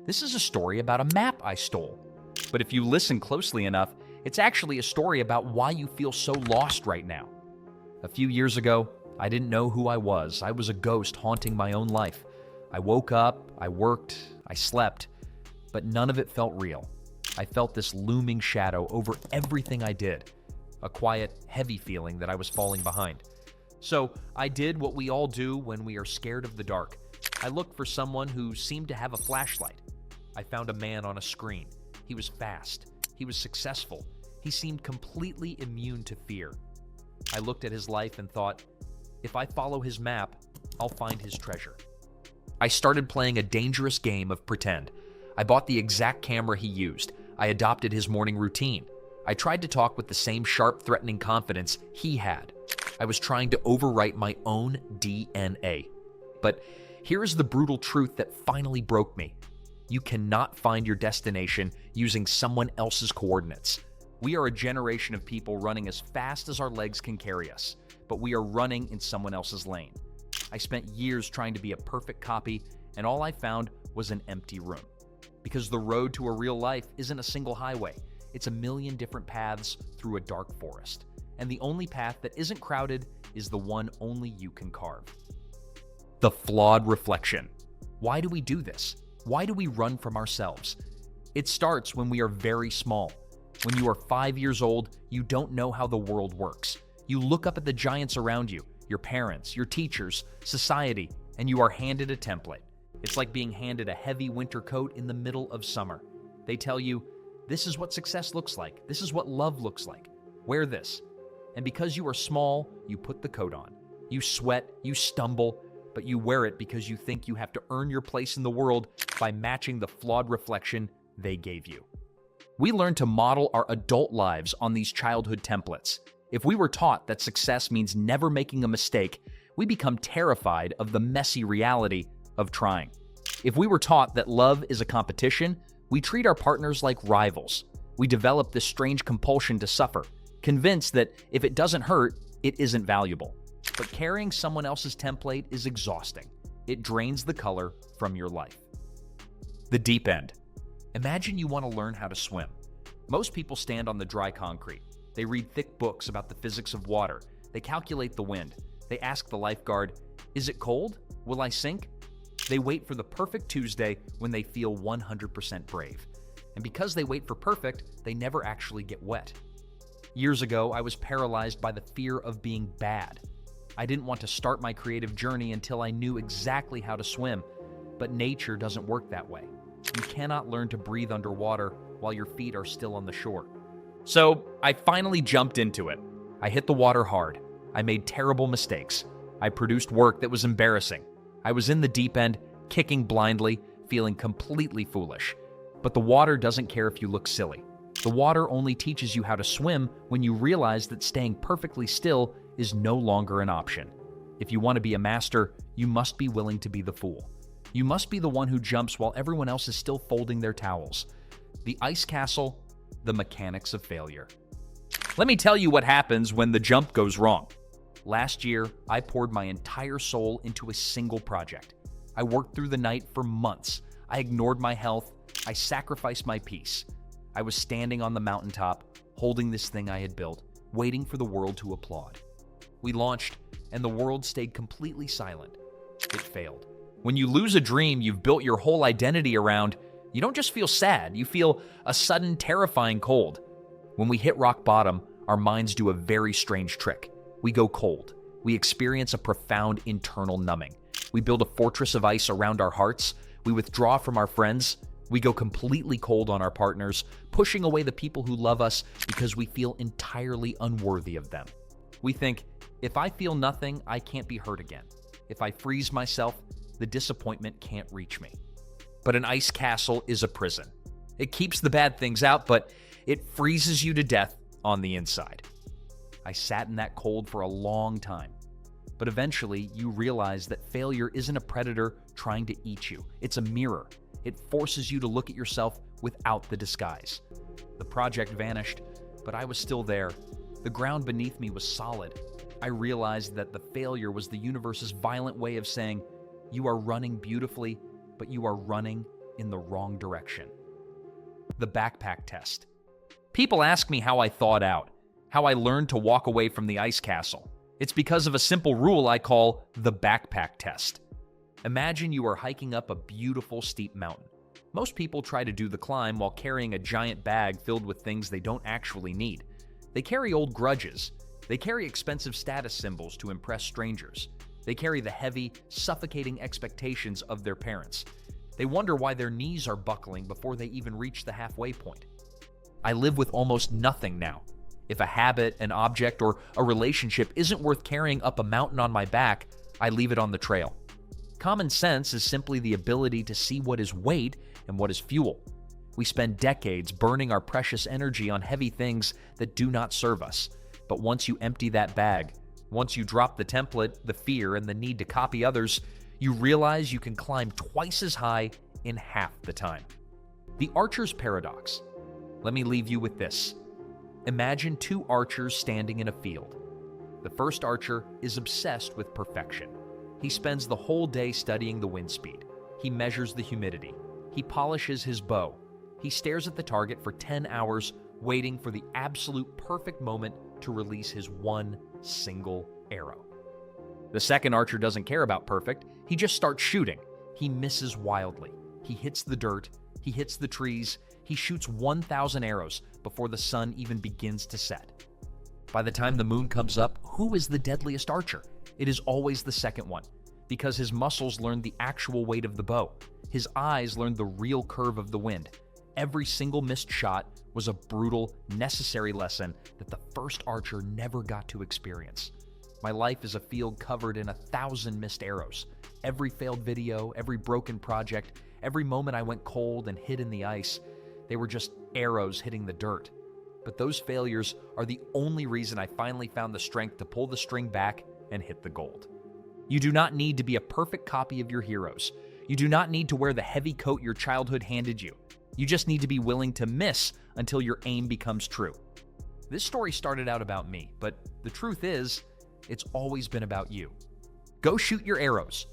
This is a story about a map I stole. But if you listen closely enough, it's actually a story about why you feel so lost right now. A few years ago, I didn't know who I was. I was a ghost haunting my own life. I woke up, I worked, I slept, but none of it felt real. I felt this looming shadow over everything I did, a quiet, heavy feeling that I was falling behind. So I did what we all do when we are scared of the dark. I looked for someone who seemed to have a flashlight. I found a man on a screen. He was fast. He was successful. He seemed completely immune to fear. I looked at his life and thought, if I follow his map, I'll find his treasure. I started playing a dangerous game of pretend. I bought the exact camera he used. I adopted his morning routine. I tried to talk with the same sharp, threatening confidence he had. I was trying to overwrite my own DNA. But here is the brutal truth that finally broke me. You cannot find your destination using someone else's coordinates. We are a generation of people running as fast as our legs can carry us, but we are running in someone else's lane. I spent years trying to be a perfect copy, and all I found was an empty room. Because the road to a real life isn't a single highway. It's a million different paths through a dark forest. And the only path that isn't crowded is the one only you can carve. The flawed reflection. Why do we do this? Why do we run from ourselves? It starts when we are very small. When you are 5 years old, you don't know how the world works. You look up at the giants around you, your parents, your teachers, society, and you are handed a template. It's like being handed a heavy winter coat in the middle of summer. They tell you, this is what success looks like. This is what love looks like. Wear this. And because you are small, you put the coat on. You sweat, you stumble, but you wear it because you think you have to earn your place in the world by matching the flawed reflection they gave you. We learn to model our adult lives on these childhood templates. If we were taught that success means never making a mistake, we become terrified of the messy reality of trying. If we were taught that love is a competition, we treat our partners like rivals. We develop this strange compulsion to suffer, convinced that if it doesn't hurt, it isn't valuable. But carrying someone else's template is exhausting. It drains the color from your life. The deep end. Imagine you want to learn how to swim. Most people stand on the dry concrete. They read thick books about the physics of water. They calculate the wind. They ask the lifeguard, "Is it cold? Will I sink?" They wait for the perfect Tuesday when they feel 100% brave. And because they wait for perfect, they never actually get wet. Years ago, I was paralyzed by the fear of being bad. I didn't want to start my creative journey until I knew exactly how to swim. But nature doesn't work that way. You cannot learn to breathe underwater while your feet are still on the shore. So I finally jumped into it. I hit the water hard. I made terrible mistakes. I produced work that was embarrassing. I was in the deep end, kicking blindly, feeling completely foolish. But the water doesn't care if you look silly. The water only teaches you how to swim when you realize that staying perfectly still is no longer an option. If you want to be a master, you must be willing to be the fool. You must be the one who jumps while everyone else is still folding their towels. The ice castle, the mechanics of failure. Let me tell you what happens when the jump goes wrong. Last year, I poured my entire soul into a single project. I worked through the night for months. I ignored my health. I sacrificed my peace. I was standing on the mountaintop, holding this thing I had built, waiting for the world to applaud. We launched, and the world stayed completely silent. It failed. When you lose a dream you've built your whole identity around, you don't just feel sad, you feel a sudden, terrifying cold. When we hit rock bottom, our minds do a very strange trick. We go cold. We experience a profound internal numbing. We build a fortress of ice around our hearts. We withdraw from our friends. We go completely cold on our partners, pushing away the people who love us because we feel entirely unworthy of them. We think, if I feel nothing, I can't be hurt again. If I freeze myself, the disappointment can't reach me. But an ice castle is a prison. It keeps the bad things out, but it freezes you to death on the inside. I sat in that cold for a long time. But eventually, you realize that failure isn't a predator trying to eat you. It's a mirror. It forces you to look at yourself without the disguise. The project vanished, but I was still there. The ground beneath me was solid. I realized that the failure was the universe's violent way of saying, you are running beautifully, but you are running in the wrong direction. The backpack test. People ask me how I thawed out, how I learned to walk away from the ice castle. It's because of a simple rule I call the backpack test. Imagine you are hiking up a beautiful steep mountain. Most people try to do the climb while carrying a giant bag filled with things they don't actually need. They carry old grudges. They carry expensive status symbols to impress strangers. They carry the heavy, suffocating expectations of their parents. They wonder why their knees are buckling before they even reach the halfway point. I live with almost nothing now. If a habit, an object, or a relationship isn't worth carrying up a mountain on my back, I leave it on the trail. Common sense is simply the ability to see what is weight and what is fuel. We spend decades burning our precious energy on heavy things that do not serve us. But once you empty that bag, once you drop the template, the fear, and the need to copy others, you realize you can climb twice as high in half the time. The archer's paradox. Let me leave you with this. Imagine two archers standing in a field. The first archer is obsessed with perfection. He spends the whole day studying the wind speed. He measures the humidity. He polishes his bow. He stares at the target for 10 hours, waiting for the absolute perfect moment to release his one single arrow. The second archer doesn't care about perfect. He just starts shooting. He misses wildly. He hits the dirt. He hits the trees. He shoots 1,000 arrows before the sun even begins to set. By the time the moon comes up, who is the deadliest archer? It is always the second one, because his muscles learned the actual weight of the bow. His eyes learned the real curve of the wind. Every single missed shot was a brutal, necessary lesson that the first archer never got to experience. My life is a field covered in 1,000 missed arrows. Every failed video, every broken project, every moment I went cold and hid in the ice, they were just arrows hitting the dirt. But those failures are the only reason I finally found the strength to pull the string back and hit the gold. You do not need to be a perfect copy of your heroes. You do not need to wear the heavy coat your childhood handed you. You just need to be willing to miss until your aim becomes true. This story started out about me, but the truth is, it's always been about you. Go shoot your arrows.